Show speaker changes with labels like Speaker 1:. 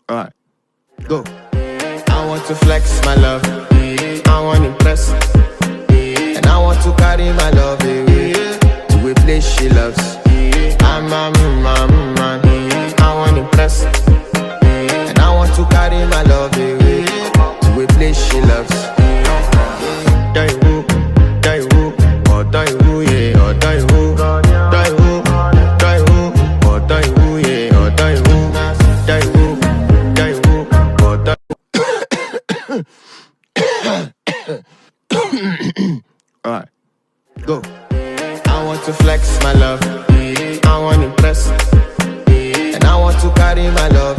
Speaker 1: Alright, go. I want to flex my love. I want to impress. And I want to carry my love away to a place she loves. I'm a man. I want to impress. And I want to carry my love away to a place she loves. Die who, or die who, yeah, or die who, die who, or die who, yeah, or die who, or die who. Alright, go. I want to flex my love. I want to impress. And I want to carry my love